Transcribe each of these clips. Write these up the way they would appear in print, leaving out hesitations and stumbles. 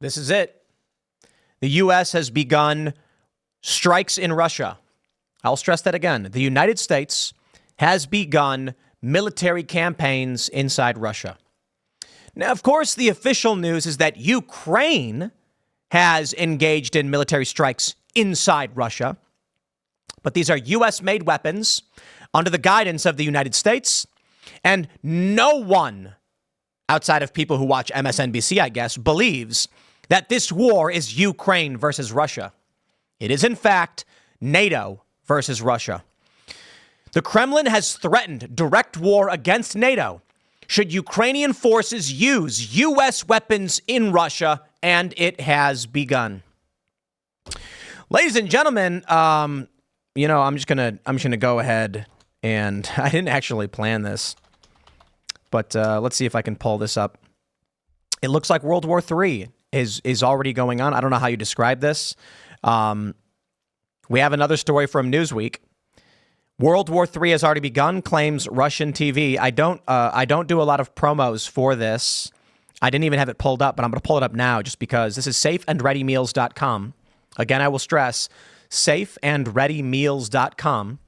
This is it. The U.S. has begun strikes in Russia. I'll stress that again. The United States has begun military campaigns inside Russia. Now, of course, the official news is that Ukraine has engaged in military strikes inside Russia. But these are U.S.-made weapons under the guidance of the United States. And no one outside of people who watch MSNBC, I guess, believes that this war is Ukraine versus Russia. It is, in fact, NATO versus Russia. The Kremlin has threatened direct war against NATO should Ukrainian forces use U.S. weapons in Russia, and it has begun. Ladies and gentlemen, I'm just gonna go ahead, and I didn't actually plan this, but let's see if I can pull this up. It looks like World War III is already going on. I don't know how you describe this. We have another story from Newsweek. World War III has already begun, claims Russian TV. I don't do a lot of promos for this. I didn't even have it pulled up, but I'm going to pull it up now just because this is safeandreadymeals.com. Again, I will stress, safeandreadymeals.com.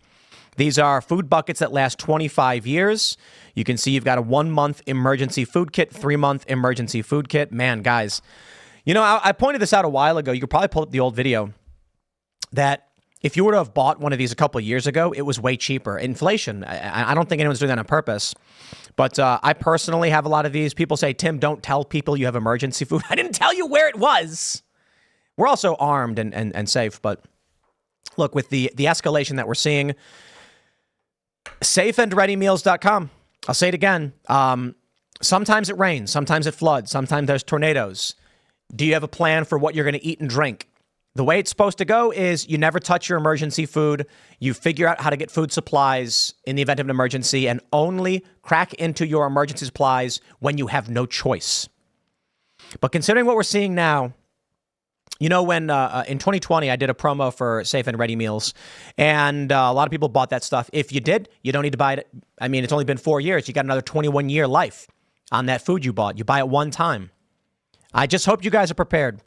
These are food buckets that last 25 years. You can see you've got a 1-month emergency food kit, 3-month emergency food kit. Man, guys, I pointed this out a while ago. You could probably pull up the old video that if you were to have bought one of these a couple of years ago, it was way cheaper. Inflation, I don't think anyone's doing that on purpose. But I personally have a lot of these. People say, Tim, don't tell people you have emergency food. I didn't tell you where it was. We're also armed and safe. But look, with the escalation that we're seeing, safeandreadymeals.com. I'll say it again. Sometimes it rains. Sometimes it floods. Sometimes there's tornadoes. Do you have a plan for what you're going to eat and drink? The way it's supposed to go is you never touch your emergency food. You figure out how to get food supplies in the event of an emergency and only crack into your emergency supplies when you have no choice. But considering what we're seeing now, when in 2020, I did a promo for Safe and Ready Meals, and a lot of people bought that stuff. If you did, you don't need to buy it. I mean, it's only been 4 years. You got another 21-year life on that food you bought. You buy it one time. I just hope you guys are prepared.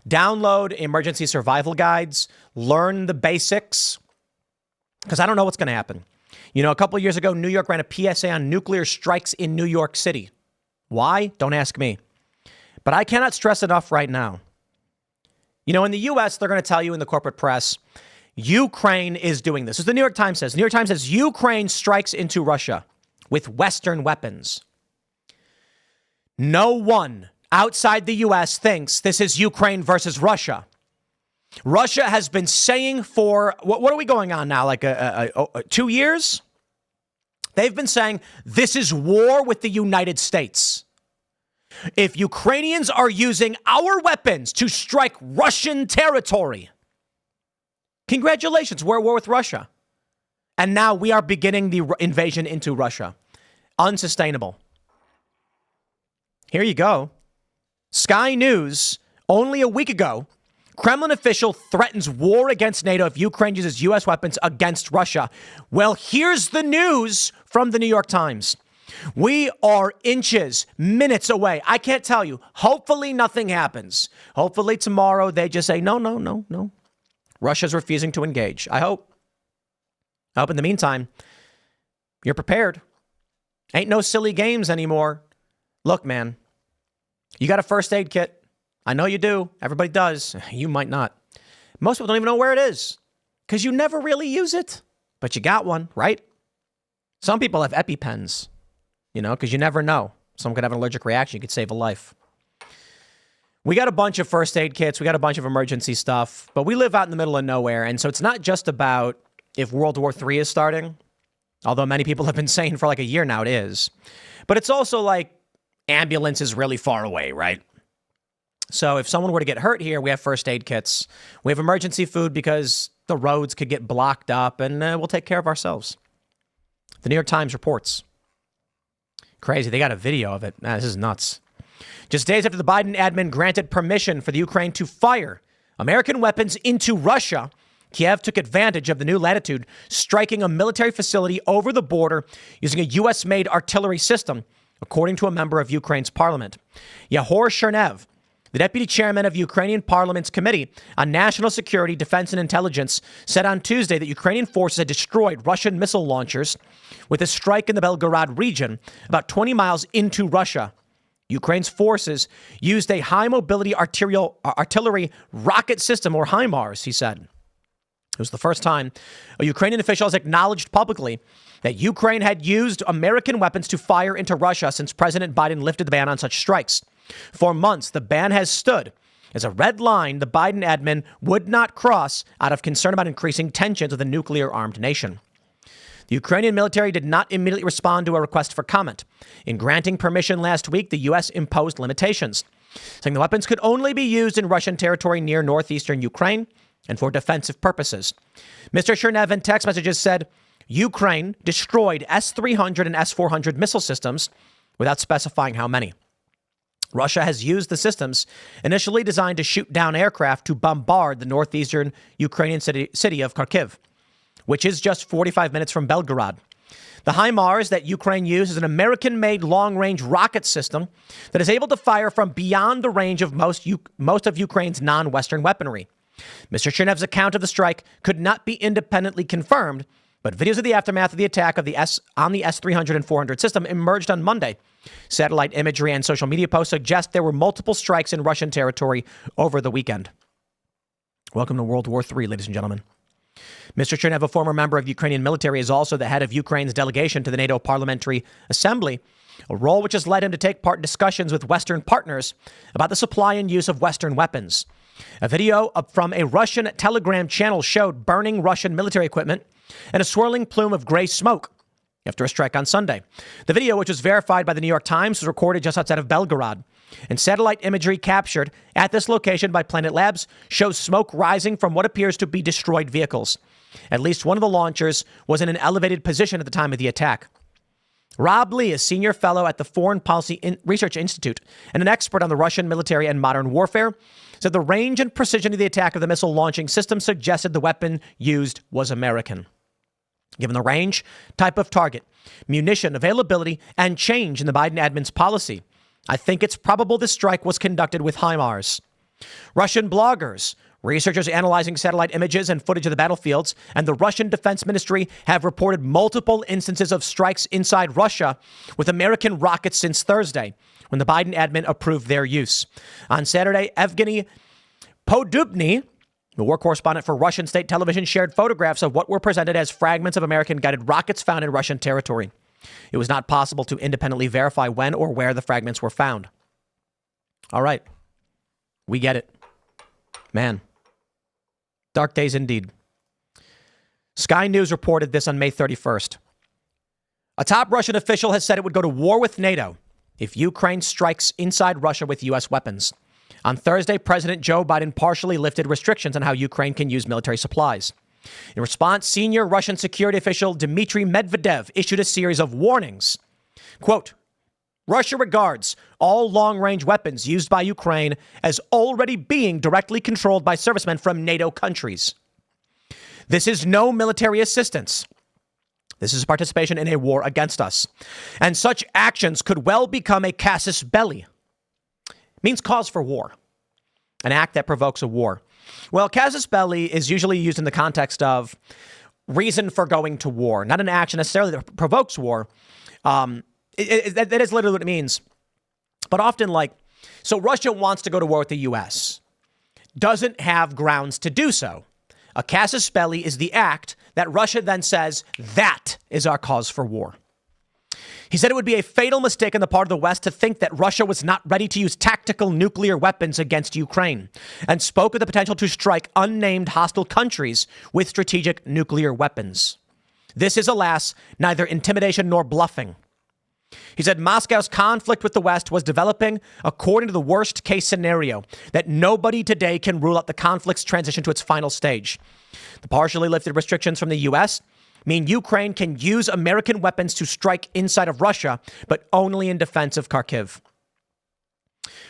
Download emergency survival guides. Learn the basics, because I don't know what's going to happen. A couple of years ago, New York ran a PSA on nuclear strikes in New York City. Why? Don't ask me. But I cannot stress enough right now. In the U.S., they're going to tell you in the corporate press, Ukraine is doing this. As the New York Times says. The New York Times says Ukraine strikes into Russia with Western weapons. No one outside the U.S. thinks this is Ukraine versus Russia. Russia has been saying for, what are we going on now, like 2 years? They've been saying this is war with the United States. If Ukrainians are using our weapons to strike Russian territory, congratulations, we're at war with Russia. And now we are beginning the invasion into Russia. Unsustainable. Here you go. Sky News, only a week ago, Kremlin official threatens war against NATO if Ukraine uses U.S. weapons against Russia. Well, here's the news from the New York Times. We are inches, minutes away. I can't tell you. Hopefully nothing happens. Hopefully tomorrow they just say, no. Russia's refusing to engage. I hope. In the meantime, you're prepared. Ain't no silly games anymore. Look, man. You got a first aid kit. I know you do. Everybody does. You might not. Most people don't even know where it is because you never really use it. But you got one, right? Some people have EpiPens, because you never know. Someone could have an allergic reaction. You could save a life. We got a bunch of first aid kits. We got a bunch of emergency stuff. But we live out in the middle of nowhere. And so it's not just about if World War III is starting, although many people have been saying for like a year now it is. But it's also like, ambulance is really far away, right? So if someone were to get hurt here, we have first aid kits. We have emergency food because the roads could get blocked up, and we'll take care of ourselves. The New York Times reports. Crazy. They got a video of it. This is nuts. Just days after the Biden admin granted permission for the Ukraine to fire American weapons into Russia, Kiev took advantage of the new latitude, striking a military facility over the border using a U.S.-made artillery system, according to a member of Ukraine's parliament. Yahor Chernev The deputy chairman of Ukrainian Parliament's Committee on National Security, Defense and Intelligence said on Tuesday that Ukrainian forces had destroyed Russian missile launchers with a strike in the Belgorod region, about 20 miles into Russia. Ukraine's forces used a high-mobility artillery rocket system, or HIMARS, he said. It was the first time a Ukrainian official has acknowledged publicly that Ukraine had used American weapons to fire into Russia since President Biden lifted the ban on such strikes. For months, the ban has stood as a red line the Biden admin would not cross out of concern about increasing tensions with a nuclear-armed nation. The Ukrainian military did not immediately respond to a request for comment. In granting permission last week, the U.S. imposed limitations, saying the weapons could only be used in Russian territory near northeastern Ukraine and for defensive purposes. Mr. Chernev in text messages said Ukraine destroyed S-300 and S-400 missile systems without specifying how many. Russia has used the systems initially designed to shoot down aircraft to bombard the northeastern Ukrainian city of Kharkiv, which is just 45 minutes from Belgorod. The HIMARS that Ukraine used is an American-made long-range rocket system that is able to fire from beyond the range of most of Ukraine's non-Western weaponry. Mr. Chernev's account of the strike could not be independently confirmed, but videos of the aftermath of the attack on the S-300 and 400 system emerged on Monday. Satellite imagery and social media posts suggest there were multiple strikes in Russian territory over the weekend. Welcome to World War III, ladies and gentlemen. Mr. Chernev, a former member of Ukrainian military, is also the head of Ukraine's delegation to the NATO Parliamentary Assembly, a role which has led him to take part in discussions with Western partners about the supply and use of Western weapons. A video from a Russian Telegram channel showed burning Russian military equipment and a swirling plume of gray smoke after a strike on Sunday. The video, which was verified by the New York Times, was recorded just outside of Belgorod. And satellite imagery captured at this location by Planet Labs shows smoke rising from what appears to be destroyed vehicles. At least one of the launchers was in an elevated position at the time of the attack. Rob Lee is senior fellow at the Foreign Policy Research Institute and an expert on the Russian military and modern warfare, said the range and precision of the attack of the missile launching system suggested the weapon used was American. Given the range, type of target, munition availability, and change in the Biden admin's policy, I think it's probable this strike was conducted with HIMARS. Russian bloggers, researchers analyzing satellite images and footage of the battlefields, and the Russian Defense Ministry have reported multiple instances of strikes inside Russia with American rockets since Thursday, when the Biden admin approved their use. On Saturday, Evgeny Podubny, the war correspondent for Russian state television, shared photographs of what were presented as fragments of American-guided rockets found in Russian territory. It was not possible to independently verify when or where the fragments were found. All right. We get it. Man. Dark days indeed. Sky News reported this on May 31st. A top Russian official has said it would go to war with NATO if Ukraine strikes inside Russia with U.S. weapons. On Thursday, President Joe Biden partially lifted restrictions on how Ukraine can use military supplies. In response, senior Russian security official Dmitry Medvedev issued a series of warnings. Quote, Russia regards all long-range weapons used by Ukraine as already being directly controlled by servicemen from NATO countries. This is no military assistance. This is participation in a war against us. And such actions could well become a casus belli. Means cause for war. An act that provokes a war. Well, casus belli is usually used in the context of reason for going to war, not an action necessarily that provokes war. That is literally what it means. But often, so Russia wants to go to war with the U.S., doesn't have grounds to do so. A casus belli is the act that Russia then says, that is our cause for war. He said it would be a fatal mistake on the part of the West to think that Russia was not ready to use tactical nuclear weapons against Ukraine, and spoke of the potential to strike unnamed hostile countries with strategic nuclear weapons. This is, alas, neither intimidation nor bluffing. He said Moscow's conflict with the West was developing according to the worst case scenario, that nobody today can rule out the conflict's transition to its final stage. The partially lifted restrictions from the U.S. mean Ukraine can use American weapons to strike inside of Russia, but only in defense of Kharkiv.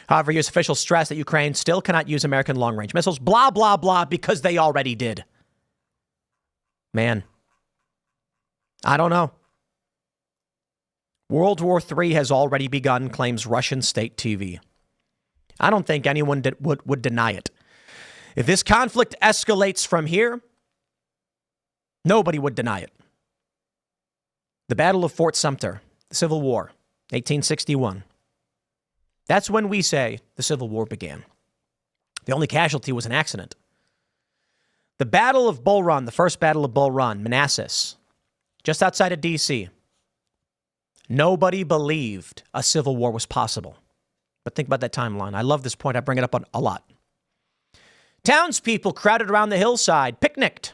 However, U.S. officials stress that Ukraine still cannot use American long-range missiles, blah, blah, blah, because they already did. Man, I don't know. World War III has already begun, claims Russian state TV. I don't think anyone would deny it. If this conflict escalates from here, nobody would deny it. The Battle of Fort Sumter, the Civil War, 1861. That's when we say the Civil War began. The only casualty was an accident. The Battle of Bull Run, the first Battle of Bull Run, Manassas, just outside of D.C. Nobody believed a civil war was possible. But think about that timeline. I love this point. I bring it up a lot. Townspeople crowded around the hillside, picnicked.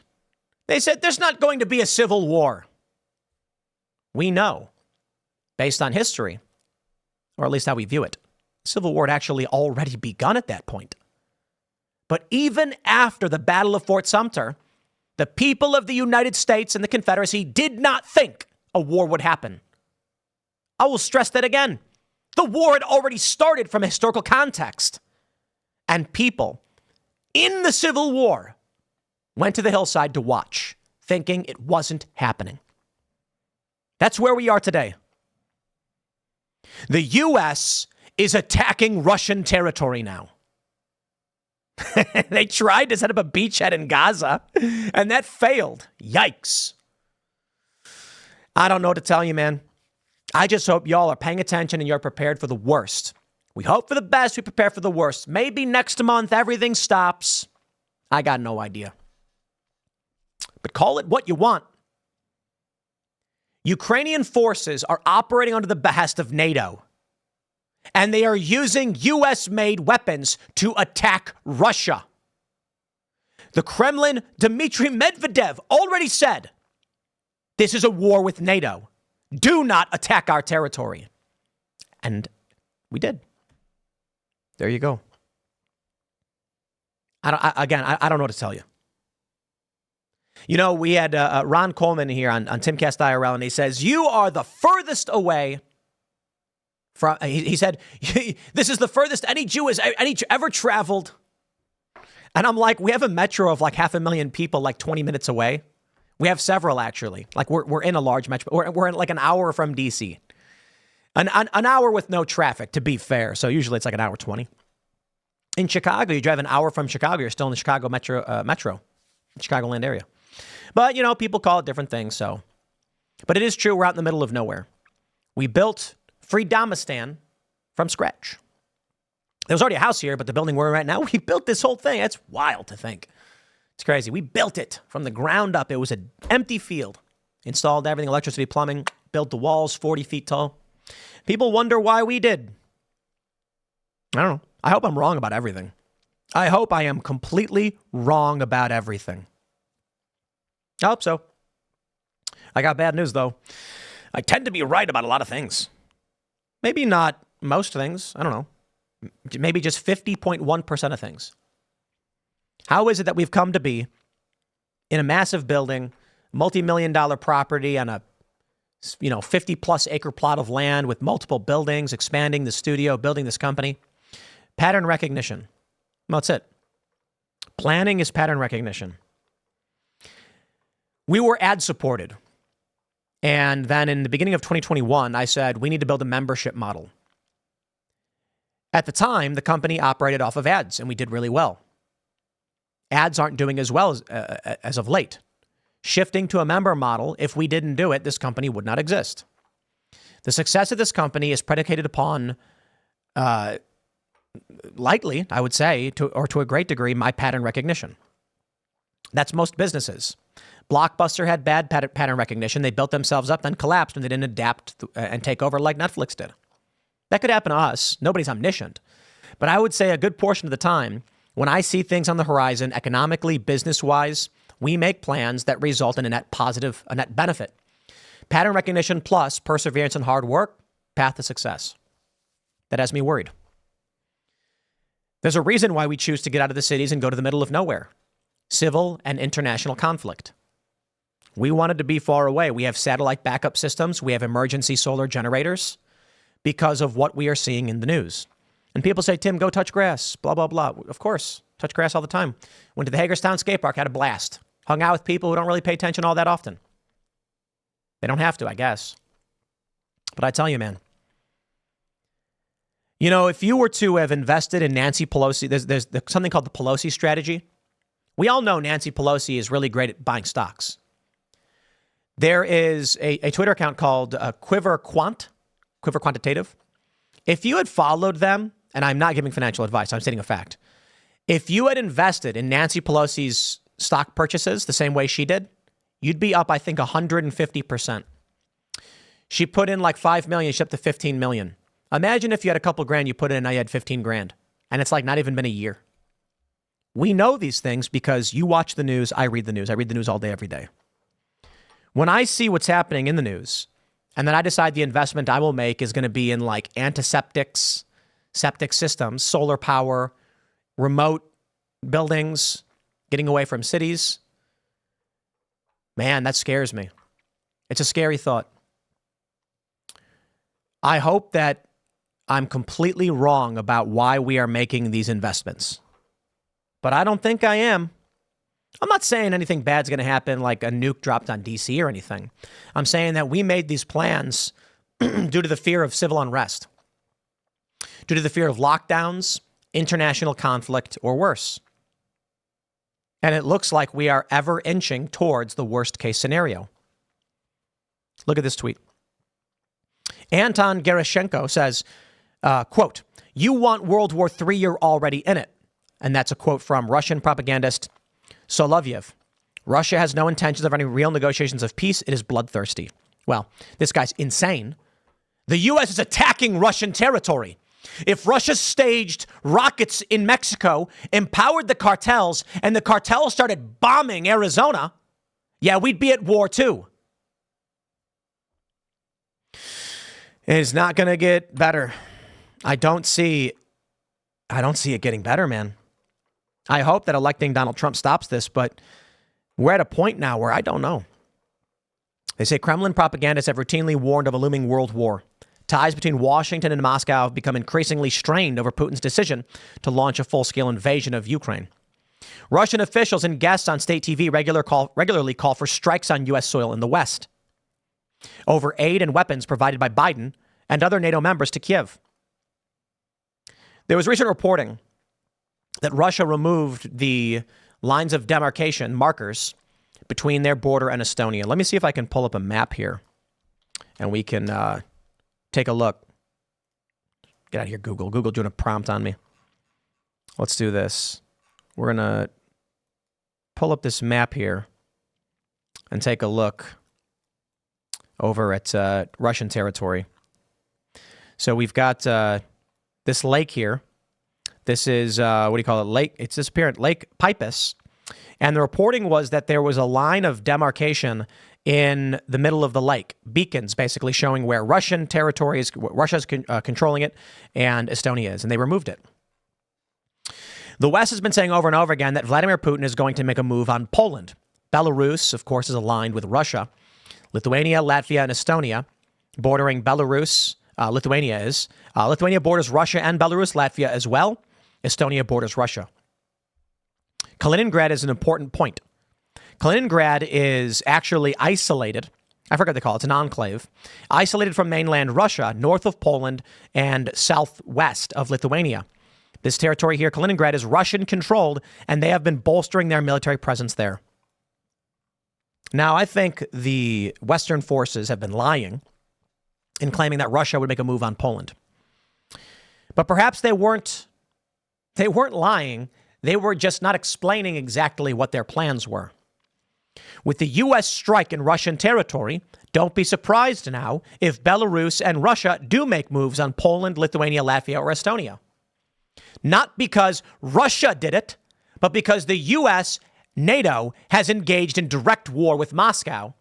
They said, there's not going to be a civil war. We know, based on history, or at least how we view it, civil war had actually already begun at that point. But even after the Battle of Fort Sumter, the people of the United States and the Confederacy did not think a war would happen. I will stress that again. The war had already started from a historical context. And people in the Civil War went to the hillside to watch, thinking it wasn't happening. That's where we are today. The U.S. is attacking Russian territory now. They tried to set up a beachhead in Gaza, and that failed. Yikes. I don't know what to tell you, man. I just hope y'all are paying attention and you're prepared for the worst. We hope for the best, we prepare for the worst. Maybe next month everything stops. I got no idea. But call it what you want. Ukrainian forces are operating under the behest of NATO. And they are using U.S.-made weapons to attack Russia. The Kremlin, Dmitry Medvedev, already said, this is a war with NATO. Do not attack our territory. And we did. There you go. I don't know what to tell you. You know, we had Ron Coleman here on Timcast IRL, and he says, you are the furthest away from, he said, this is the furthest any Jew has ever traveled. And I'm like, we have a metro of like 500,000 people like 20 minutes away. We have several, actually. Like, we're in a large metro. We're in like an hour from D.C. An hour with no traffic, to be fair. So usually it's like an hour 20. In Chicago, you drive an hour from Chicago, you're still in the Chicago metro, Chicagoland area. But, you know, people call it different things, so. But it is true, we're out in the middle of nowhere. We built Freedomistan from scratch. There was already a house here, but the building we're in right now, we built this whole thing. That's wild to think. It's crazy. We built it from the ground up. It was an empty field. Installed everything, electricity, plumbing, built the walls 40 feet tall. People wonder why we did. I don't know. I hope I'm wrong about everything. I hope I am completely wrong about everything. I hope so. I got bad news, though. I tend to be right about a lot of things. Maybe not most things. I don't know. Maybe just 50.1% of things. How is it that we've come to be in a massive building, multi-million-dollar property on a 50-plus acre plot of land with multiple buildings, expanding the studio, building this company? Pattern recognition. Well, that's it. Planning is pattern recognition. We were ad-supported. And then in the beginning of 2021, I said, we need to build a membership model. At the time, the company operated off of ads, and we did really well. Ads aren't doing as well as of late. Shifting to a member model, if we didn't do it, this company would not exist. The success of this company is predicated upon, likely, I would say, to a great degree, my pattern recognition. That's most businesses. Blockbuster had bad pattern recognition. They built themselves up, then collapsed, and they didn't adapt and take over like Netflix did. That could happen to us. Nobody's omniscient. But I would say a good portion of the time, when I see things on the horizon, economically, business-wise, we make plans that result in a net positive, a net benefit. Pattern recognition plus perseverance and hard work, path to success. That has me worried. There's a reason why we choose to get out of the cities and go to the middle of nowhere. Civil and international conflict. We wanted to be far away. We have satellite backup systems. We have emergency solar generators because of what we are seeing in the news. And people say, Tim, go touch grass, blah, blah, blah. Of course, touch grass all the time. Went to the Hagerstown skate park, had a blast. Hung out with people who don't really pay attention all that often. They don't have to, I guess. But I tell you, man, You know, if you were to have invested in Nancy Pelosi, there's something called the Pelosi strategy. We all know Nancy Pelosi is really great at buying stocks. There is a Twitter account called Quiver Quantitative. If you had followed them, and I'm not giving financial advice, I'm stating a fact. If you had invested in Nancy Pelosi's stock purchases the same way she did, you'd be up, I think, 150%. She put in like 5 million, she's up to 15 million. Imagine if you had a couple grand, you put in, and now you had 15 grand. And it's like not even been a year. We know these things because you watch the news, I read the news. I read the news all day, every day. When I see what's happening in the news, and then I decide the investment I will make is going to be in like antiseptics, septic systems, solar power, remote buildings, getting away from cities, man, that scares me. It's a scary thought. I hope that I'm completely wrong about why we are making these investments. But I don't think I am. I'm not saying anything bad's going to happen, like a nuke dropped on DC or anything. I'm saying that we made these plans due to the fear of civil unrest, due to the fear of lockdowns, international conflict, or worse. And it looks like we are ever inching towards the worst case scenario. Look at this tweet. Anton Gerashenko says, quote, "You want World War III, you're already in it." And that's a quote from Russian propagandist Solovyev. Russia has no intentions of any real negotiations of peace. It is bloodthirsty. Well, this guy's insane. The U.S. is attacking Russian territory. If Russia staged rockets in Mexico, empowered the cartels, and the cartels started bombing Arizona, yeah, we'd be at war too. It is not going to get better. I don't see it getting better, man. I hope that electing Donald Trump stops this, but we're at a point now where I don't know. They say Kremlin propagandists have routinely warned of a looming world war. Ties between Washington and Moscow have become increasingly strained over Putin's decision to launch a full-scale invasion of Ukraine. Russian officials and guests on state TV regularly call for strikes on U.S. soil in the West over aid and weapons provided by Biden and other NATO members to Kiev. There was recent reporting that Russia removed the lines of demarcation markers between their border and Estonia. Let me see if I can pull up a map here and we can take a look. Get out of here, Google. Google doing a prompt on me. Let's do this. We're going to pull up this map here and take a look over at Russian territory. So we've got this lake here. This is, what do you call it? Lake. It's this apparent Lake Peipus. And the reporting was that there was a line of demarcation in the middle of the lake. Beacons basically showing where Russian territory is, Russia's controlling it, and Estonia is. And they removed it. The West has been saying over and over again that Vladimir Putin is going to make a move on Poland. Belarus, of course, is aligned with Russia. Lithuania, Latvia, and Estonia, bordering Belarus, Lithuania is. Lithuania borders Russia and Belarus, Latvia as well. Estonia borders Russia. Kaliningrad is an important point. Kaliningrad is actually isolated. I forgot what they call it. It's an enclave. Isolated from mainland Russia, north of Poland and southwest of Lithuania. This territory here, Kaliningrad, is Russian-controlled, and they have been bolstering their military presence there. Now, I think the Western forces have been lying in claiming that Russia would make a move on Poland. But perhaps they weren't lying. They were just not explaining exactly what their plans were. With the U.S. strike in Russian territory, don't be surprised now if Belarus and Russia do make moves on Poland, Lithuania, Latvia, or Estonia. Not because Russia did it, but because the U.S., NATO, has engaged in direct war with Moscow,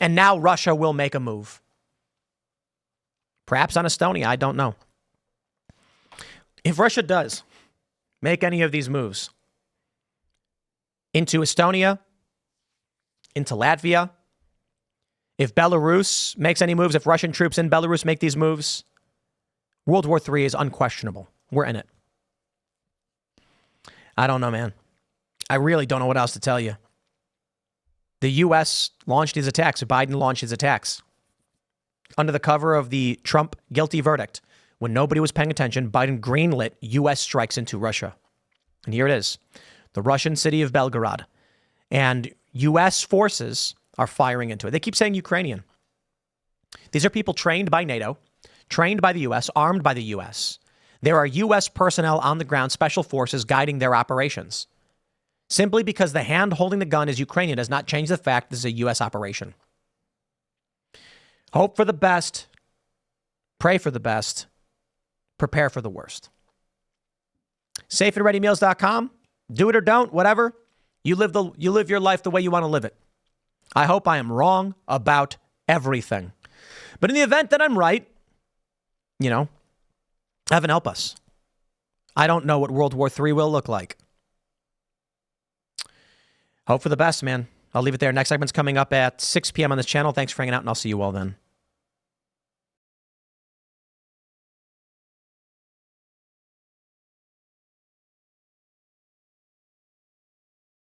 and now Russia will make a move. Perhaps on Estonia, I don't know. If Russia does make any of these moves into Estonia, into Latvia, if Belarus makes any moves, if Russian troops in Belarus make these moves, World War III is unquestionable. We're in it. I don't know, man. I really don't know what else to tell you. The U.S. launched his attacks. Biden launched his attacks under the cover of the Trump guilty verdict. when nobody was paying attention, Biden greenlit U.S. strikes into Russia. And here it is, the Russian city of Belgorod. And U.S. forces are firing into it. They keep saying Ukrainian. These are people trained by NATO, trained by the U.S., armed by the U.S. There are U.S. personnel on the ground, special forces guiding their operations. Simply because the hand holding the gun is Ukrainian does not change the fact this is a U.S. operation. Hope for the best. Pray for the best. Prepare for the worst. SafeandReadyMeals.com. Do it or don't, whatever. You live your life the way you want to live it. I hope I am wrong about everything. But in the event that I'm right, heaven help us. I don't know what World War III will look like. Hope for the best, man. I'll leave it there. Next segment's coming up at 6 p.m. on this channel. Thanks for hanging out, and I'll see you all then.